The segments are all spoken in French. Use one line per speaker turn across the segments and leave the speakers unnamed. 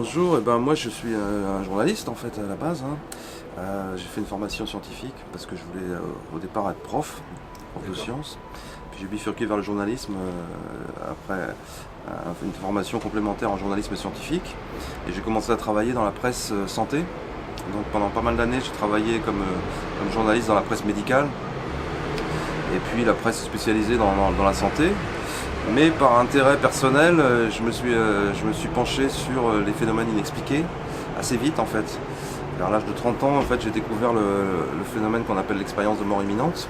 Bonjour, moi je suis un journaliste en fait à la base. J'ai fait une formation scientifique parce que je voulais au départ être prof de
D'accord.
sciences. Puis j'ai bifurqué vers le journalisme après une formation complémentaire en journalisme scientifique. Et j'ai commencé à travailler dans la presse santé. Donc pendant pas mal d'années j'ai travaillé comme journaliste dans la presse médicale et puis la presse spécialisée dans la santé. Mais par intérêt personnel, je me suis penché sur les phénomènes inexpliqués assez vite en fait. Vers l'âge de 30 ans, en fait, j'ai découvert le phénomène qu'on appelle l'expérience de mort imminente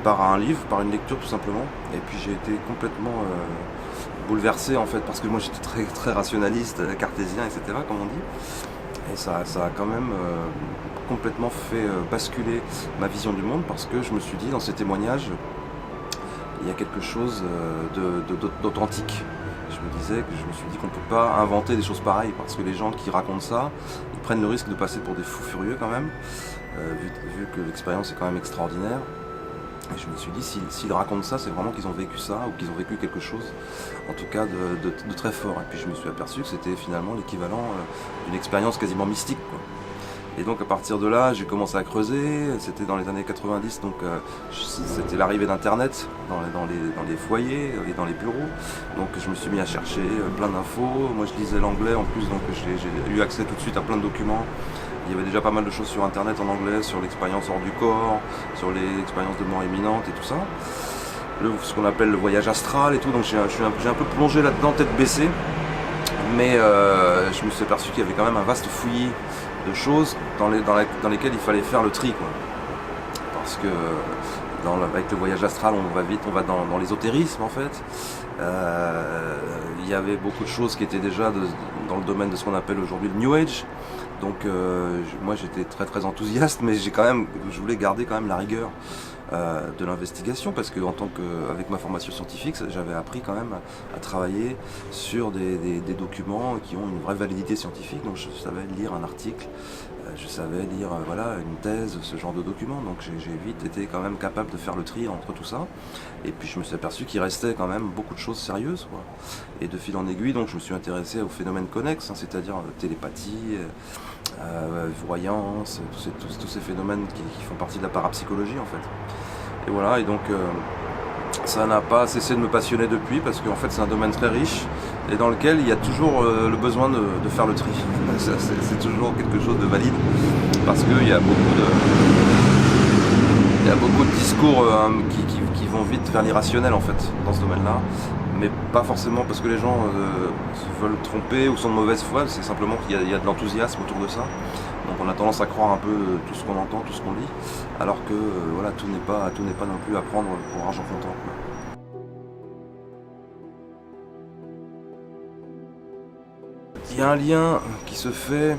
par un livre, par une lecture tout simplement. Et puis j'ai été complètement bouleversé en fait parce que moi j'étais très très rationaliste, cartésien, etc. comme on dit. Et ça a quand même complètement fait basculer ma vision du monde parce que je me suis dit dans ces témoignages il y a quelque chose d'authentique. Je me suis dit qu'on ne peut pas inventer des choses pareilles parce que les gens qui racontent ça, ils prennent le risque de passer pour des fous furieux quand même, vu que l'expérience est quand même extraordinaire. Et je me suis dit, s'ils racontent ça, c'est vraiment qu'ils ont vécu ça ou qu'ils ont vécu quelque chose, en tout cas de très fort. Et puis je me suis aperçu que c'était finalement l'équivalent d'une expérience quasiment mystique, quoi. Et donc à partir de là, j'ai commencé à creuser, c'était dans les années 90, donc c'était l'arrivée d'Internet dans les foyers et dans les bureaux. Donc je me suis mis à chercher plein d'infos, moi je lisais l'anglais en plus, donc j'ai eu accès tout de suite à plein de documents. Il y avait déjà pas mal de choses sur Internet en anglais, sur l'expérience hors du corps, sur les expériences de mort imminente et tout ça. Ce qu'on appelle le voyage astral et tout, donc j'ai un peu plongé là-dedans, tête baissée. Mais je me suis aperçu qu'il y avait quand même un vaste fouillis de choses dans lesquelles il fallait faire le tri, quoi. Parce que avec le voyage astral, on va dans l'ésotérisme en fait. Il y avait beaucoup de choses qui étaient déjà dans le domaine de ce qu'on appelle aujourd'hui le New Age. Donc moi j'étais très très enthousiaste, mais je voulais garder quand même la rigueur de l'investigation parce que avec ma formation scientifique, j'avais appris quand même à travailler sur des documents qui ont une vraie validité scientifique. Donc je savais lire un article, je savais lire une thèse, ce genre de documents. Donc j'ai vite été quand même capable de faire le tri entre tout ça. Et puis je me suis aperçu qu'il restait quand même beaucoup de choses sérieuses, quoi. Et de fil en aiguille, donc je me suis intéressé aux phénomènes connexes, c'est-à-dire télépathie, voyance, tous ces phénomènes qui font partie de la parapsychologie en fait. Et voilà, et donc ça n'a pas cessé de me passionner depuis parce qu'en fait c'est un domaine très riche et dans lequel il y a toujours le besoin de faire le tri. C'est toujours quelque chose de valide parce qu'il y a beaucoup de discours qui vont vite vers l'irrationnel en fait dans ce domaine-là, mais pas forcément parce que les gens se veulent tromper ou sont de mauvaise foi, c'est simplement qu'il y a de l'enthousiasme autour de ça. Donc on a tendance à croire un peu tout ce qu'on entend, tout ce qu'on lit, alors que tout n'est pas non plus à prendre pour argent comptant, quoi. Il y a un lien qui se fait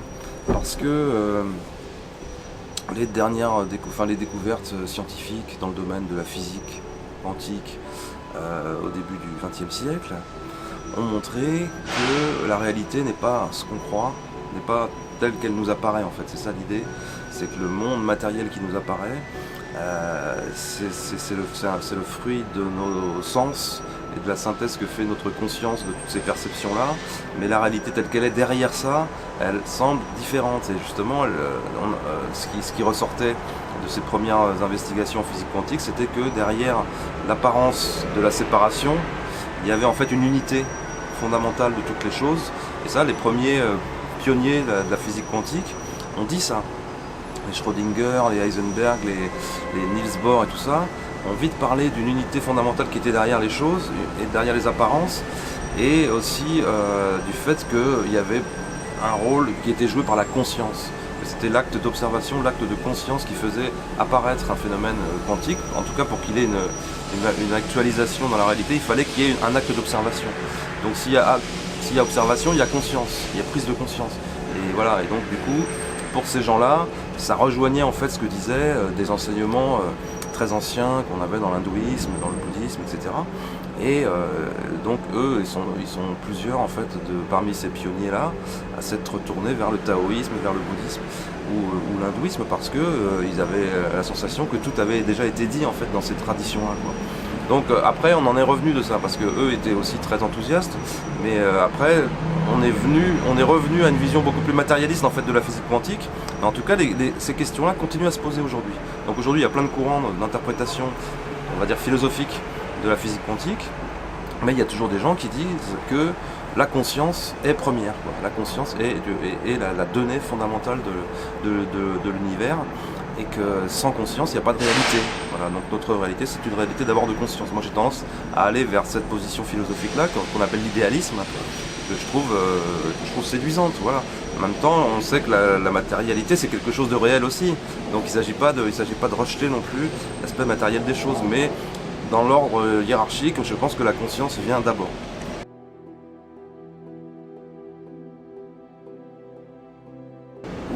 parce que les découvertes scientifiques dans le domaine de la physique quantique au début du XXe siècle ont montré que la réalité n'est pas ce qu'on croit, n'est pas telle qu'elle nous apparaît en fait. C'est ça l'idée, c'est que le monde matériel qui nous apparaît, c'est le fruit de nos sens et de la synthèse que fait notre conscience de toutes ces perceptions-là. Mais la réalité telle qu'elle est derrière ça, elle semble différente. Et justement, ce qui ressortait de ces premières investigations en physique quantique, c'était que derrière l'apparence de la séparation, il y avait en fait une unité fondamentale de toutes les choses. Et ça, les premiers pionniers de la physique quantique ont dit ça. Les Schrödinger, les Heisenberg, les Niels Bohr et tout ça ont vite parlé d'une unité fondamentale qui était derrière les choses et derrière les apparences, et aussi du fait qu'il y avait un rôle qui était joué par la conscience. C'était l'acte d'observation, l'acte de conscience qui faisait apparaître un phénomène quantique. En tout cas, pour qu'il ait une actualisation dans la réalité, il fallait qu'il y ait un acte d'observation. Donc s'il y a observation, il y a conscience, il y a prise de conscience. Et voilà, et donc du coup, pour ces gens-là, ça rejoignait en fait ce que disaient des enseignements très anciens qu'on avait dans l'hindouisme, dans le bouddhisme, etc. Et donc eux, ils sont plusieurs en fait parmi ces pionniers-là à s'être tournés vers le taoïsme, vers le bouddhisme ou l'hindouisme parce que ils avaient la sensation que tout avait déjà été dit en fait dans ces traditions-là, quoi. Donc après on en est revenu de ça parce que eux étaient aussi très enthousiastes, mais après on est revenu à une vision beaucoup plus matérialiste en fait de la physique quantique. Mais en tout cas ces questions-là continuent à se poser aujourd'hui. Donc aujourd'hui il y a plein de courants d'interprétation, on va dire philosophique, de la physique quantique, mais il y a toujours des gens qui disent que la conscience est première, quoi. La conscience est la donnée fondamentale de l'univers, et que sans conscience, il n'y a pas de réalité. Voilà, donc notre réalité, c'est une réalité d'abord de conscience. Moi, j'ai tendance à aller vers cette position philosophique-là, qu'on appelle l'idéalisme, que je trouve séduisante. Voilà. En même temps, on sait que la matérialité, c'est quelque chose de réel aussi. Donc, il ne s'agit pas de rejeter non plus l'aspect matériel des choses. Mais dans l'ordre hiérarchique, je pense que la conscience vient d'abord.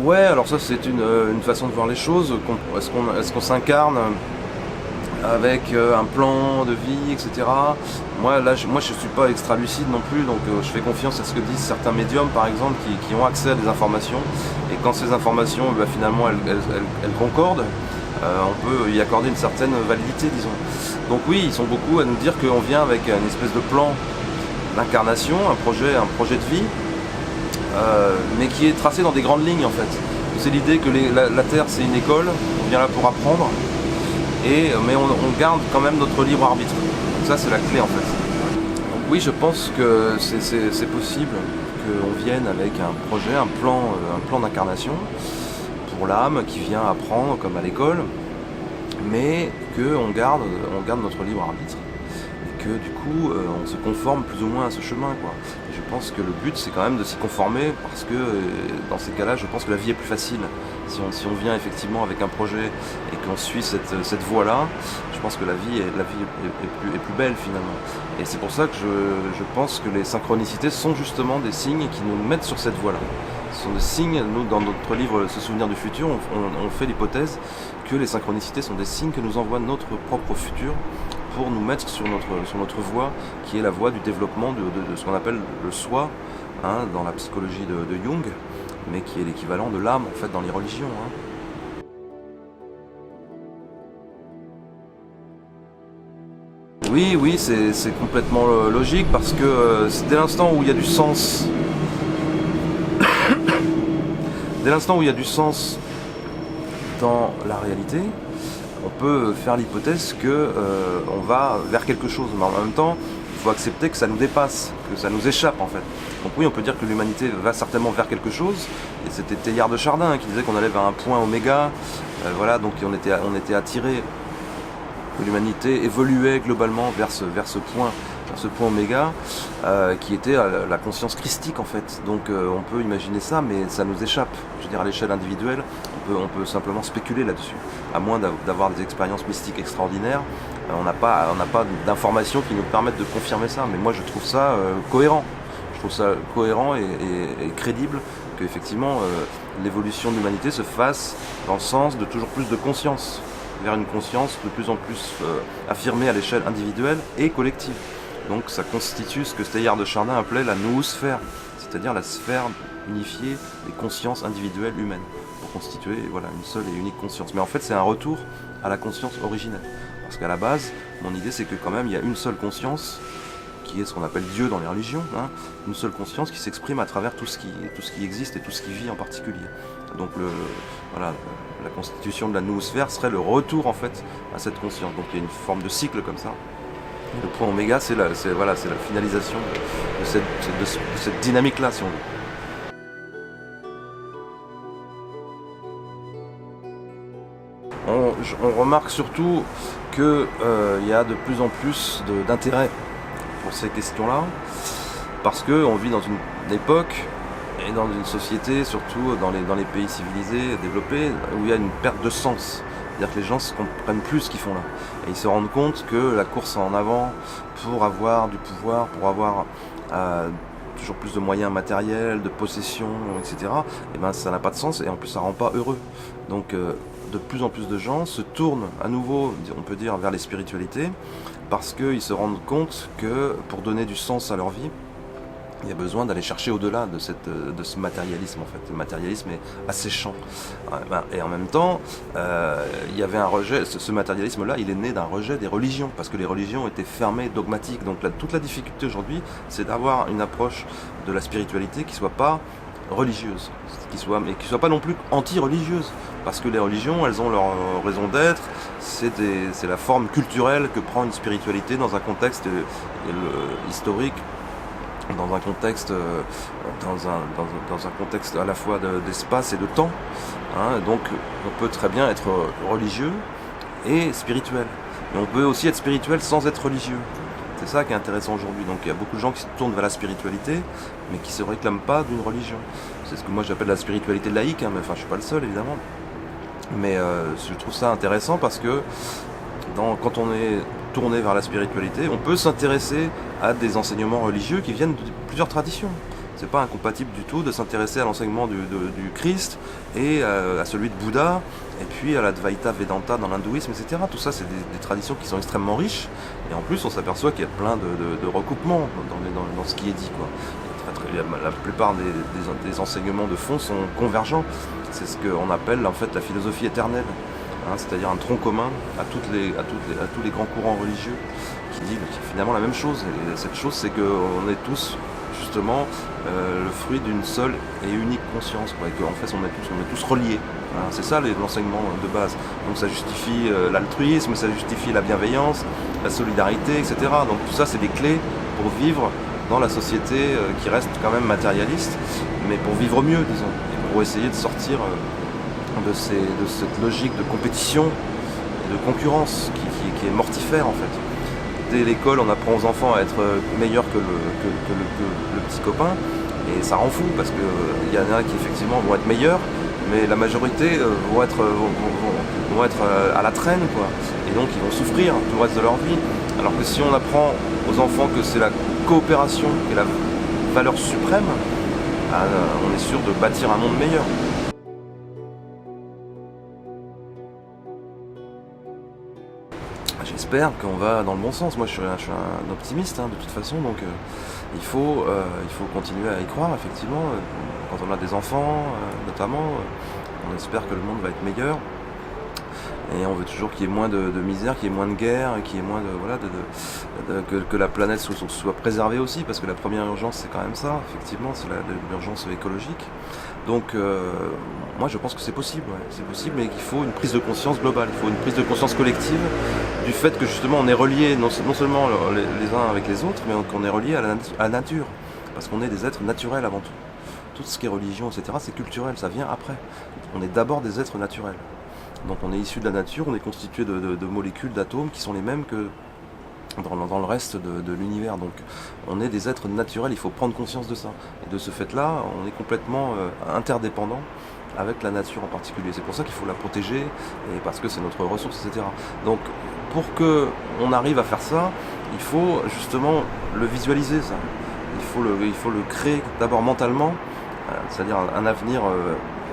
Ouais, alors ça c'est une façon de voir les choses. Est-ce qu'on s'incarne avec un plan de vie, etc. Moi je suis pas extra lucide non plus, donc je fais confiance à ce que disent certains médiums par exemple qui ont accès à des informations, et quand ces informations finalement elles concordent, on peut y accorder une certaine validité, disons. Donc oui, ils sont beaucoup à nous dire qu'on vient avec une espèce de plan d'incarnation, un projet de vie, mais qui est tracé dans des grandes lignes en fait. C'est l'idée que la Terre c'est une école, on vient là pour apprendre, mais on garde quand même notre libre arbitre. Donc ça c'est la clé en fait. Donc oui, je pense que c'est possible qu'on vienne avec un projet, un plan d'incarnation pour l'âme qui vient apprendre comme à l'école, mais qu'on garde notre libre arbitre. Que du coup on se conforme plus ou moins à ce chemin, quoi. Et je pense que le but c'est quand même de s'y conformer, parce que dans ces cas-là je pense que la vie est plus facile. Si on vient effectivement avec un projet et qu'on suit cette voie-là, je pense que la vie est plus belle finalement. Et c'est pour ça que je pense que les synchronicités sont justement des signes qui nous mettent sur cette voie-là. Ce sont des signes, nous dans notre livre Se souvenir du futur, on fait l'hypothèse que les synchronicités sont des signes que nous envoie notre propre futur pour nous mettre sur notre voie, qui est la voie du développement de ce qu'on appelle le soi, hein, dans la psychologie de Jung, mais qui est l'équivalent de l'âme en fait dans les religions. Hein. Oui, c'est complètement logique, parce que dès l'instant où il y a du sens, dans la réalité, on peut faire l'hypothèse qu'on va vers quelque chose, mais en même temps, il faut accepter que ça nous dépasse, que ça nous échappe en fait. Donc oui, on peut dire que l'humanité va certainement vers quelque chose, et c'était Teilhard de Chardin qui disait qu'on allait vers un point oméga, voilà, donc on était attiré, que l'humanité évoluait globalement vers ce point oméga, qui était la conscience christique en fait. Donc on peut imaginer ça, mais ça nous échappe. Je veux dire, à l'échelle individuelle, on peut simplement spéculer là-dessus, à moins d'avoir des expériences mystiques extraordinaires. On n'a pas d'informations qui nous permettent de confirmer ça, mais moi je trouve ça cohérent. Je trouve ça cohérent et crédible qu'effectivement l'évolution de l'humanité se fasse dans le sens de toujours plus de conscience, vers une conscience de plus en plus affirmée à l'échelle individuelle et collective. Donc ça constitue ce que Teilhard de Chardin appelait la noosphère, c'est-à-dire la sphère unifiée des consciences individuelles humaines, pour constituer une seule et unique conscience. Mais en fait c'est un retour à la conscience originelle, parce qu'à la base, mon idée c'est que quand même il y a une seule conscience, qui est ce qu'on appelle Dieu dans les religions, hein, une seule conscience qui s'exprime à travers tout ce qui existe et tout ce qui vit en particulier. Donc la constitution de la noosphère serait le retour en fait à cette conscience. Donc il y a une forme de cycle comme ça. Et le point oméga, c'est la finalisation de cette dynamique-là, si on veut. On remarque surtout qu'il y a de plus en plus d'intérêt pour ces questions-là, parce qu'on vit dans une époque et dans une société, surtout dans les pays civilisés, développés, où il y a une perte de sens. C'est-à-dire que les gens ne comprennent plus ce qu'ils font là. Et ils se rendent compte que la course en avant pour avoir du pouvoir, pour avoir toujours plus de moyens matériels, de possession, etc., ça n'a pas de sens, et en plus ça ne rend pas heureux. Donc de plus en plus de gens se tournent à nouveau, on peut dire, vers les spiritualités, parce qu'ils se rendent compte que pour donner du sens à leur vie, Il y a besoin d'aller chercher au-delà de ce matérialisme en fait. Le matérialisme est asséchant. Et en même temps, il y avait un rejet, ce matérialisme-là, il est né d'un rejet des religions, parce que les religions étaient fermées, dogmatiques. Donc toute la difficulté aujourd'hui, c'est d'avoir une approche de la spiritualité qui soit pas religieuse, mais qui soit pas non plus anti-religieuse, parce que les religions, elles ont leur raison d'être, c'est la forme culturelle que prend une spiritualité dans un contexte historique, dans un contexte, dans un contexte à la fois d'espace et de temps. Donc on peut très bien être religieux et spirituel. Mais on peut aussi être spirituel sans être religieux. C'est ça qui est intéressant aujourd'hui. Donc il y a beaucoup de gens qui se tournent vers la spiritualité, mais qui ne se réclament pas d'une religion. C'est ce que moi j'appelle la spiritualité laïque, mais enfin je suis pas le seul évidemment. Mais je trouve ça intéressant parce que quand on est tourné vers la spiritualité, on peut s'intéresser à des enseignements religieux qui viennent de plusieurs traditions. C'est pas incompatible du tout de s'intéresser à l'enseignement du Christ et à celui de Bouddha, et puis à l'Advaita Vedanta dans l'hindouisme, etc. Tout ça, c'est des traditions qui sont extrêmement riches, et en plus, on s'aperçoit qu'il y a plein de recoupements dans ce qui est dit, quoi. La plupart des enseignements de fond sont convergents. C'est ce qu'on appelle en fait la philosophie éternelle. C'est-à-dire un tronc commun à tous les grands courants religieux qui dit finalement la même chose. Et cette chose, c'est qu'on est tous justement le fruit d'une seule et unique conscience, quoi, et qu'en fait on est tous reliés. C'est ça l'enseignement de base. Donc ça justifie l'altruisme, ça justifie la bienveillance, la solidarité, etc. Donc tout ça, c'est des clés pour vivre dans la société qui reste quand même matérialiste, mais pour vivre mieux, disons, et pour essayer de sortir de cette logique de compétition et de concurrence qui est mortifère en fait. Dès l'école, on apprend aux enfants à être meilleurs que le petit copain, et ça rend fou parce qu'il y en a qui effectivement vont être meilleurs, mais la majorité vont être à la traîne, quoi. Et donc ils vont souffrir tout le reste de leur vie. Alors que si on apprend aux enfants que c'est la coopération qui est la valeur suprême, on est sûr de bâtir un monde meilleur. J'espère qu'on va dans le bon sens. Moi je suis un optimiste de toute façon, donc il faut continuer à y croire, effectivement. Quand on a des enfants notamment, on espère que le monde va être meilleur, et on veut toujours qu'il y ait moins de misère, qu'il y ait moins de guerre, qu'il y ait moins que la planète soit préservée aussi, parce que la première urgence c'est quand même ça, effectivement, c'est l'urgence écologique. Donc moi je pense que c'est possible, c'est possible, mais qu'il faut une prise de conscience globale, il faut une prise de conscience collective du fait que justement on est reliés non seulement les uns avec les autres, mais qu'on est reliés à la nature, parce qu'on est des êtres naturels avant tout. Tout ce qui est religion, etc., c'est culturel, ça vient après. On est d'abord des êtres naturels. Donc on est issu de la nature, on est constitué de molécules, d'atomes qui sont les mêmes que dans le reste de l'univers. Donc on est des êtres naturels, il faut prendre conscience de ça. Et de ce fait-là, on est complètement interdépendant avec la nature en particulier. C'est pour ça qu'il faut la protéger, et parce que c'est notre ressource, etc. Donc pour qu'on arrive à faire ça, il faut justement le visualiser, ça. Il faut le créer d'abord mentalement, c'est-à-dire un avenir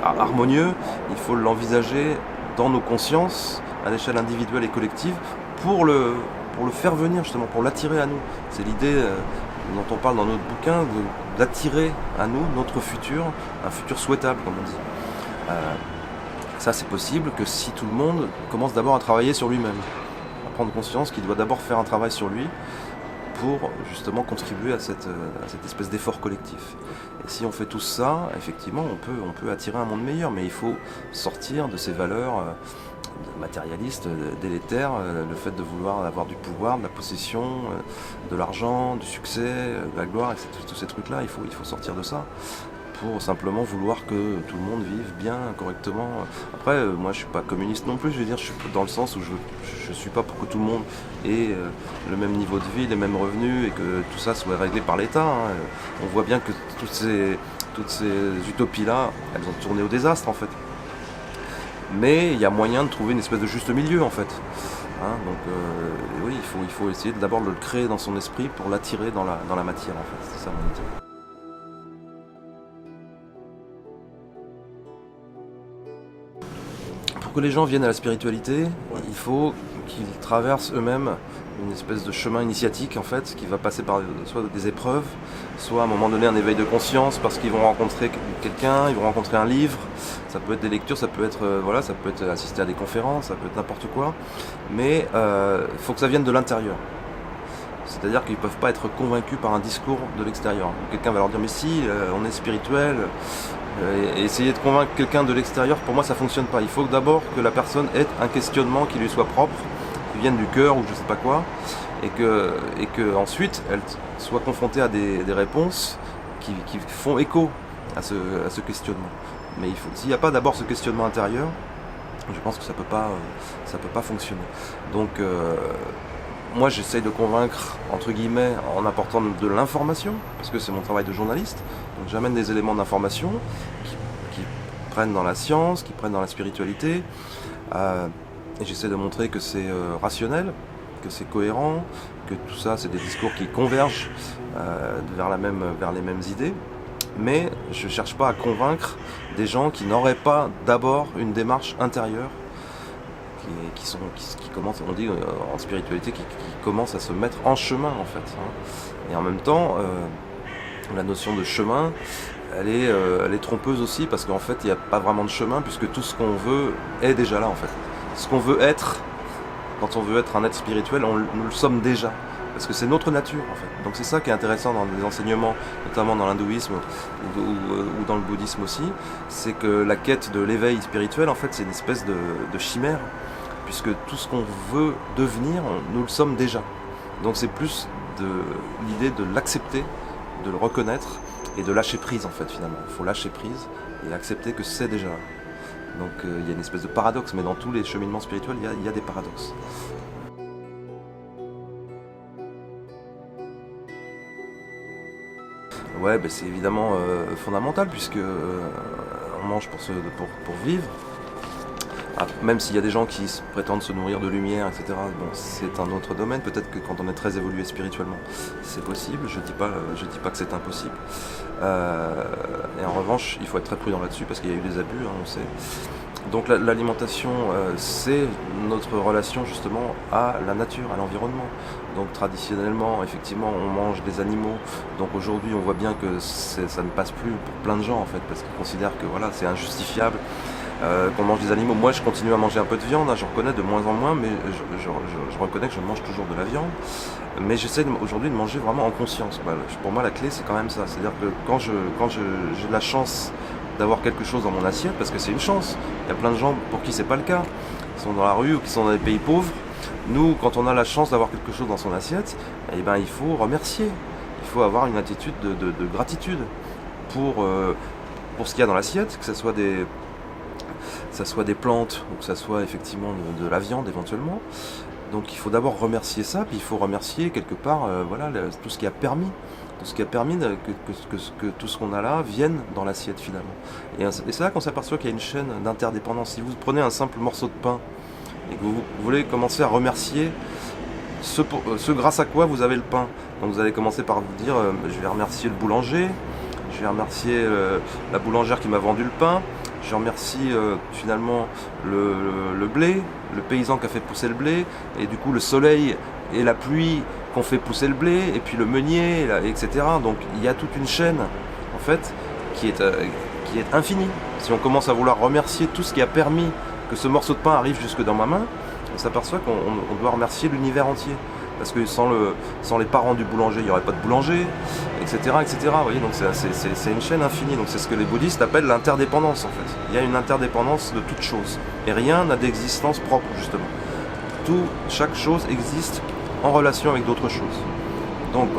harmonieux. Il faut l'envisager dans nos consciences, à l'échelle individuelle et collective, pour le faire venir, justement, pour l'attirer à nous. C'est l'idée dont on parle dans notre bouquin, d'attirer à nous notre futur, un futur souhaitable, comme on dit. Ça, c'est possible que si tout le monde commence d'abord à travailler sur lui-même, à prendre conscience qu'il doit d'abord faire un travail sur lui pour justement contribuer à cette espèce d'effort collectif. Et si on fait tout ça, effectivement, on peut attirer un monde meilleur, mais il faut sortir de ces valeurs matérialistes, délétères, le fait de vouloir avoir du pouvoir, de la possession, de l'argent, du succès, de la gloire, et tous ces trucs-là, il faut sortir de ça, pour simplement vouloir que tout le monde vive bien, correctement. Après, moi je suis pas communiste non plus, je veux dire, je suis dans le sens où je suis pas pour que tout le monde ait le même niveau de vie, les mêmes revenus, et que tout ça soit réglé par l'État. On voit bien que toutes ces utopies-là, elles ont tourné au désastre en fait. Mais il y a moyen de trouver une espèce de juste milieu en fait. Donc oui, il faut essayer d'abord de le créer dans son esprit pour l'attirer dans la matière en fait. C'est ça mon idée. Pour que les gens viennent à la spiritualité, il faut qu'ils traversent eux-mêmes une espèce de chemin initiatique en fait, qui va passer par soit des épreuves, soit à un moment donné un éveil de conscience parce qu'ils vont rencontrer quelqu'un, ils vont rencontrer un livre, ça peut être des lectures, ça peut être ça peut être assister à des conférences, ça peut être n'importe quoi, mais il faut que ça vienne de l'intérieur. C'est-à-dire qu'ils ne peuvent pas être convaincus par un discours de l'extérieur. Quelqu'un va leur dire mais si, on est spirituel, et essayer de convaincre quelqu'un de l'extérieur, pour moi ça ne fonctionne pas. Il faut d'abord que la personne ait un questionnement qui lui soit propre, qui vienne du cœur ou je ne sais pas quoi, et que ensuite elle soit confrontée à des réponses qui font écho à ce questionnement. Mais s'il n'y a pas d'abord ce questionnement intérieur, je pense que ça peut pas fonctionner. Donc moi j'essaye de convaincre entre guillemets en apportant de l'information, parce que c'est mon travail de journaliste, donc j'amène des éléments d'information qui prennent dans la science, qui prennent dans la spiritualité, et j'essaie de montrer que c'est rationnel, que c'est cohérent, que tout ça c'est des discours qui convergent vers les mêmes idées, mais je ne cherche pas à convaincre des gens qui n'auraient pas d'abord une démarche intérieure qui commencent, on dit en spiritualité, qui commencent à se mettre en chemin en fait. Et en même temps, la notion de chemin, elle est trompeuse aussi parce qu'en fait, il n'y a pas vraiment de chemin puisque tout ce qu'on veut est déjà là en fait. Ce qu'on veut être, quand on veut être un être spirituel, nous le sommes déjà. Parce que c'est notre nature en fait. Donc c'est ça qui est intéressant dans les enseignements, notamment dans l'hindouisme ou dans le bouddhisme aussi, c'est que la quête de l'éveil spirituel en fait c'est une espèce de chimère, puisque tout ce qu'on veut devenir, nous le sommes déjà. Donc c'est plus l'idée de l'accepter, de le reconnaître et de lâcher prise en fait finalement. Il faut lâcher prise et accepter que c'est déjà là. Donc il y a une espèce de paradoxe, mais dans tous les cheminements spirituels, il y a des paradoxes. Ouais, c'est évidemment fondamental puisque on mange pour vivre. Même s'il y a des gens qui prétendent se nourrir de lumière, etc. Bon, c'est un autre domaine. Peut-être que quand on est très évolué spirituellement, c'est possible. Je dis pas que c'est impossible. Et en revanche, il faut être très prudent là-dessus parce qu'il y a eu des abus, on sait. Donc l'alimentation, c'est notre relation justement à la nature, à l'environnement. Donc traditionnellement, effectivement, on mange des animaux. Donc aujourd'hui, on voit bien que ça ne passe plus pour plein de gens en fait, parce qu'ils considèrent que voilà, c'est injustifiable qu'on mange des animaux. Moi, je continue à manger un peu de viande, j'en reconnais de moins en moins, mais je reconnais que je mange toujours de la viande. Mais j'essaie aujourd'hui de manger vraiment en conscience. Pour moi, la clé, c'est quand même ça. C'est-à-dire que quand j'ai de la chance d'avoir quelque chose dans mon assiette, parce que c'est une chance. Il y a plein de gens pour qui c'est pas le cas, qui sont dans la rue ou qui sont dans des pays pauvres. Nous, quand on a la chance d'avoir quelque chose dans son assiette, il faut remercier. Il faut avoir une attitude de gratitude pour ce qu'il y a dans l'assiette, que ce soit des plantes ou que ce soit effectivement de la viande éventuellement. Donc il faut d'abord remercier ça, puis il faut remercier quelque part tout ce qui a permis. Tout ce qui a permis que tout ce qu'on a là vienne dans l'assiette finalement. Et c'est là qu'on s'aperçoit qu'il y a une chaîne d'interdépendance. Si vous prenez un simple morceau de pain et que vous voulez commencer à remercier ce grâce à quoi vous avez le pain, donc vous allez commencer par vous dire je vais remercier le boulanger, je vais remercier la boulangère qui m'a vendu le pain, je remercie finalement le blé, le paysan qui a fait pousser le blé, et du coup le soleil et la pluie qu'on fait pousser le blé, et puis le meunier, etc. Donc il y a toute une chaîne en fait qui est infinie. Si on commence à vouloir remercier tout ce qui a permis que ce morceau de pain arrive jusque dans ma main, on s'aperçoit qu'on doit remercier l'univers entier. Parce que sans les parents du boulanger, il n'y aurait pas de boulanger, etc. etc. Vous voyez, donc c'est une chaîne infinie. Donc c'est ce que les bouddhistes appellent l'interdépendance en fait. Il y a une interdépendance de toute chose. Et rien n'a d'existence propre justement. Chaque chose existe en relation avec d'autres choses. Donc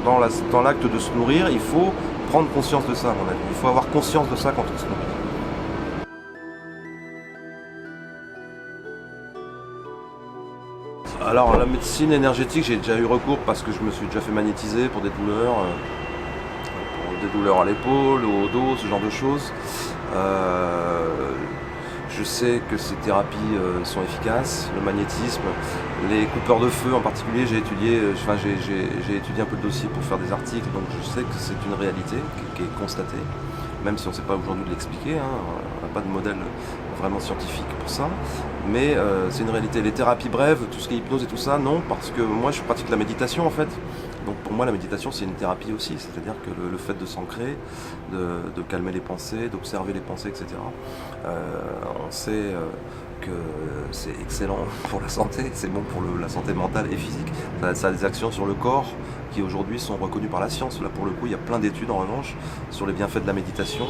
dans l'acte de se nourrir, il faut prendre conscience de ça à mon avis. Il faut avoir conscience de ça quand on se nourrit. Alors la médecine énergétique, j'ai déjà eu recours parce que je me suis déjà fait magnétiser pour des douleurs à l'épaule, au dos, ce genre de choses. Je sais que ces thérapies sont efficaces, le magnétisme, les coupeurs de feu en particulier, j'ai étudié un peu le dossier pour faire des articles, donc je sais que c'est une réalité qui est constatée, même si on ne sait pas aujourd'hui de l'expliquer, on n'a pas de modèle vraiment scientifique pour ça, mais c'est une réalité. Les thérapies brèves, tout ce qui est hypnose et tout ça, non, parce que moi je pratique la méditation en fait. Donc pour moi la méditation c'est une thérapie aussi, c'est-à-dire que le fait de s'ancrer, de calmer les pensées, d'observer les pensées, etc. On sait que c'est excellent pour la santé, c'est bon pour la santé mentale et physique. Ça a des actions sur le corps qui aujourd'hui sont reconnues par la science. Là pour le coup il y a plein d'études en revanche sur les bienfaits de la méditation,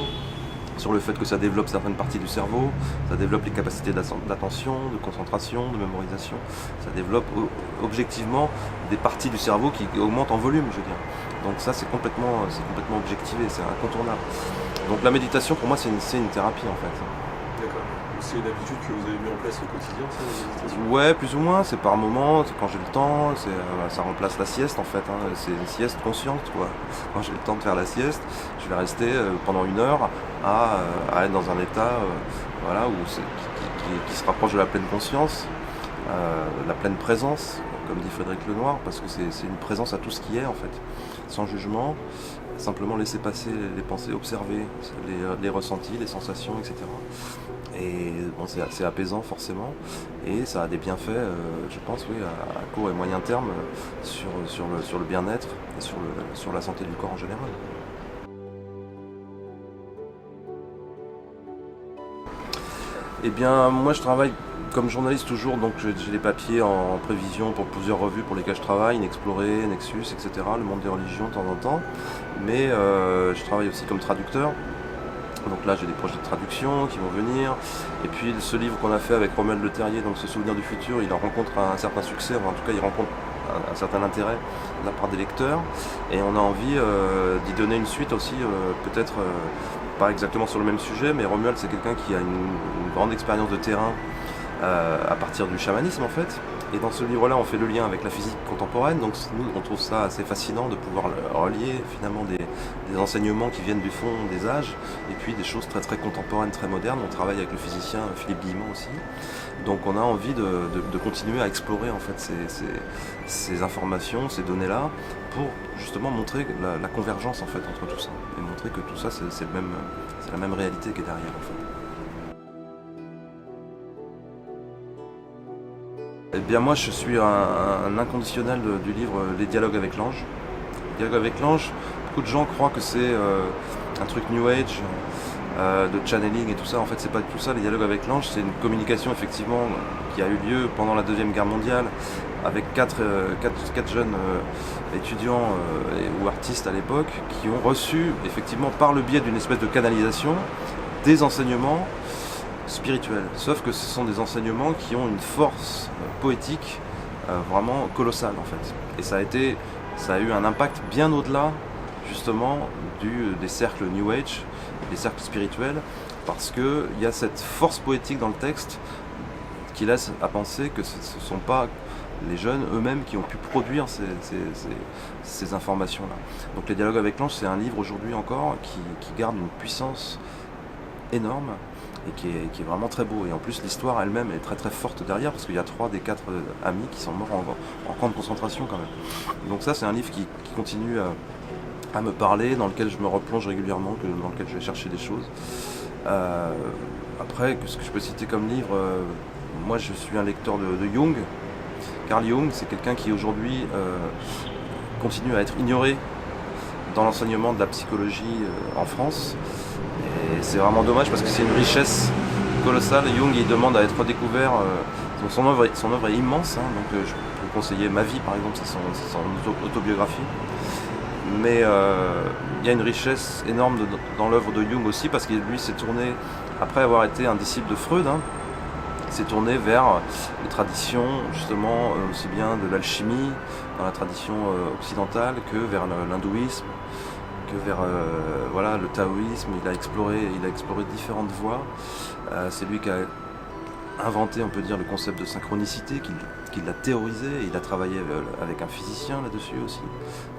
sur le fait que ça développe certaines parties du cerveau, ça développe les capacités d'attention, de concentration, de mémorisation, ça développe objectivement des parties du cerveau qui augmentent en volume, je veux dire. Donc ça c'est complètement objectivé, c'est incontournable. Donc la méditation pour moi c'est une thérapie en fait.
D'accord. C'est une habitude que vous avez mis en place au quotidien, ça, la méditation ?
Ouais, plus ou moins, c'est par moment, c'est quand j'ai le temps, ça remplace la sieste en fait, hein. C'est une sieste consciente quoi. Quand j'ai le temps de faire la sieste, je vais rester pendant 1 heure à être dans un état voilà, qui se rapproche de la pleine conscience, la pleine présence, comme dit Frédéric Lenoir, parce que c'est une présence à tout ce qui est en fait, sans jugement, simplement laisser passer les pensées, observer les ressentis, les sensations, etc. Et bon, c'est apaisant forcément, et ça a des bienfaits, je pense, oui, à court et moyen terme sur le bien-être et sur la santé du corps en général. Eh bien, moi je travaille comme journaliste toujours, donc j'ai des papiers en prévision pour plusieurs revues pour lesquelles je travaille, Inexploré, Nexus, etc., Le Monde des religions de temps en temps, mais je travaille aussi comme traducteur. Donc là j'ai des projets de traduction qui vont venir, et puis ce livre qu'on a fait avec Romuald Le Terrier, donc Ce souvenir du futur, il en rencontre un certain succès, en tout cas il rencontre un certain intérêt de la part des lecteurs, et on a envie d'y donner une suite aussi, peut-être pas exactement sur le même sujet, mais Romuald c'est quelqu'un qui a une grande expérience de terrain à partir du chamanisme en fait. Et dans ce livre-là, on fait le lien avec la physique contemporaine, donc nous, on trouve ça assez fascinant de pouvoir relier finalement des enseignements qui viennent du fond des âges, et puis des choses très très contemporaines, très modernes. On travaille avec le physicien Philippe Guillemot aussi. Donc on a envie de continuer à explorer en fait ces informations, ces données-là, pour justement montrer la convergence en fait entre tout ça, et montrer que tout ça c'est la même réalité qui est derrière en fait. Eh bien moi je suis un inconditionnel du livre Les dialogues avec l'ange. Les dialogues avec l'ange, beaucoup de gens croient que c'est un truc New Age, de channeling et tout ça. En fait c'est pas du tout ça. Les dialogues avec l'ange, c'est une communication effectivement qui a eu lieu pendant la Deuxième Guerre mondiale avec quatre jeunes étudiants ou artistes à l'époque qui ont reçu effectivement par le biais d'une espèce de canalisation des enseignements spirituels, sauf que ce sont des enseignements qui ont une force poétique vraiment colossale en fait. Et ça a eu un impact bien au-delà justement des cercles New Age, des cercles spirituels, parce qu'il y a cette force poétique dans le texte qui laisse à penser que ce ne sont pas les jeunes eux-mêmes qui ont pu produire ces informations-là. Donc les dialogues avec l'ange, c'est un livre aujourd'hui encore qui garde une puissance énorme, et qui est vraiment très beau. Et en plus l'histoire elle-même est très très forte derrière, parce qu'il y a 3 des 4 amis qui sont morts en camp de concentration quand même. Donc ça c'est un livre qui continue à me parler, dans lequel je me replonge régulièrement, dans lequel je vais chercher des choses. Après, ce que je peux citer comme livre, moi je suis un lecteur de Jung. Carl Jung, c'est quelqu'un qui aujourd'hui continue à être ignoré dans l'enseignement de la psychologie en France. Et c'est vraiment dommage parce que c'est une richesse colossale. Jung il demande à être redécouvert. Son œuvre est immense, hein, donc je peux conseiller Ma vie par exemple, c'est son autobiographie. Mais il y a une richesse énorme dans l'œuvre de Jung aussi, parce que lui s'est tourné, après avoir été un disciple de Freud, hein, il s'est tourné vers les traditions justement aussi bien de l'alchimie dans la tradition occidentale que vers l'hindouisme, que vers voilà, le taoïsme. Il a exploré différentes voies. C'est lui qui a inventé, on peut dire, le concept de synchronicité, qu'il a théorisé. Il a travaillé avec un physicien là-dessus aussi.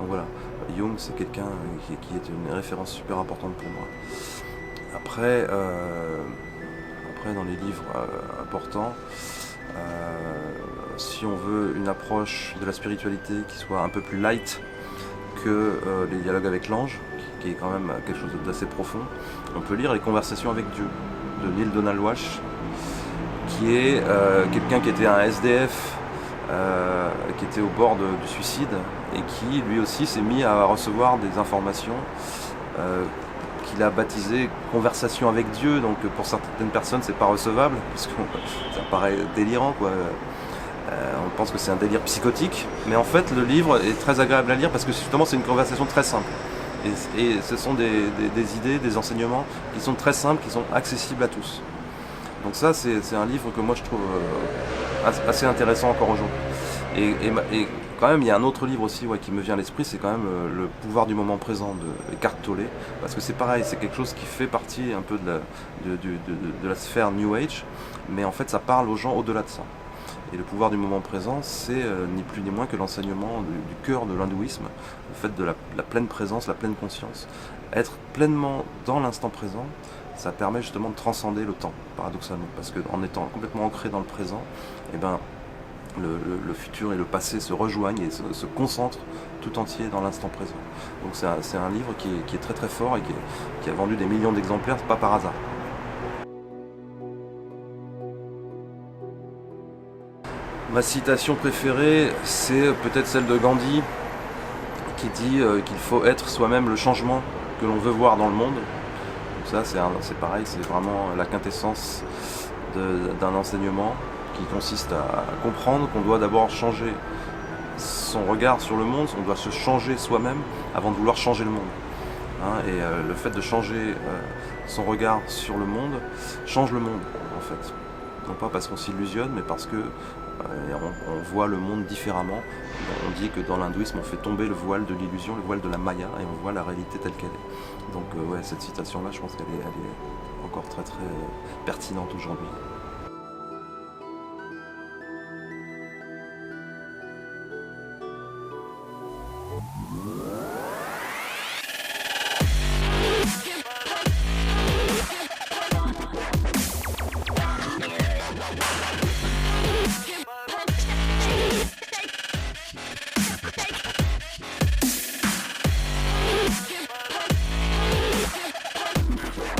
Donc voilà, Jung c'est quelqu'un qui est une référence super importante pour moi. Après dans les livres importants, si on veut une approche de la spiritualité qui soit un peu plus light que les dialogues avec l'ange, qui est quand même quelque chose d'assez profond, on peut lire Les Conversations avec Dieu de Neil Donald Walsch, qui est quelqu'un qui était un SDF, qui était au bord du suicide, et qui lui aussi s'est mis à recevoir des informations qu'il a baptisé conversation avec Dieu. Donc pour certaines personnes c'est pas recevable parce que ça paraît délirant quoi. On pense que c'est un délire psychotique, mais en fait le livre est très agréable à lire parce que justement c'est une conversation très simple et ce sont des idées, des enseignements qui sont très simples, qui sont accessibles à tous. Donc ça c'est un livre que moi je trouve assez intéressant encore aujourd'hui. Et quand même, il y a un autre livre aussi qui me vient à l'esprit, c'est quand même Le pouvoir du moment présent de Eckhart Tolle, parce que c'est pareil, c'est quelque chose qui fait partie un peu de la sphère New Age, mais en fait ça parle aux gens au-delà de ça. Et le pouvoir du moment présent, c'est ni plus ni moins que l'enseignement du cœur de l'hindouisme, le fait de la pleine présence, la pleine conscience. Être pleinement dans l'instant présent, ça permet justement de transcender le temps, paradoxalement, parce qu'en étant complètement ancré dans le présent, eh ben, le futur et le passé se rejoignent et se concentrent tout entier dans l'instant présent. Donc c'est un livre qui est très très fort et qui a vendu des millions d'exemplaires, pas par hasard. Ma citation préférée, c'est peut-être celle de Gandhi, qui dit qu'il faut être soi-même le changement que l'on veut voir dans le monde. Donc ça c'est pareil, c'est vraiment la quintessence d'un enseignement qui consiste à comprendre qu'on doit d'abord changer son regard sur le monde, on doit se changer soi-même avant de vouloir changer le monde. Et le fait de changer son regard sur le monde change le monde en fait. Non pas parce qu'on s'illusionne, mais parce que on voit le monde différemment. On dit que dans l'hindouisme, on fait tomber le voile de l'illusion, le voile de la Maya, et on voit la réalité telle qu'elle est. Donc cette citation-là, je pense qu'elle est encore très très pertinente aujourd'hui.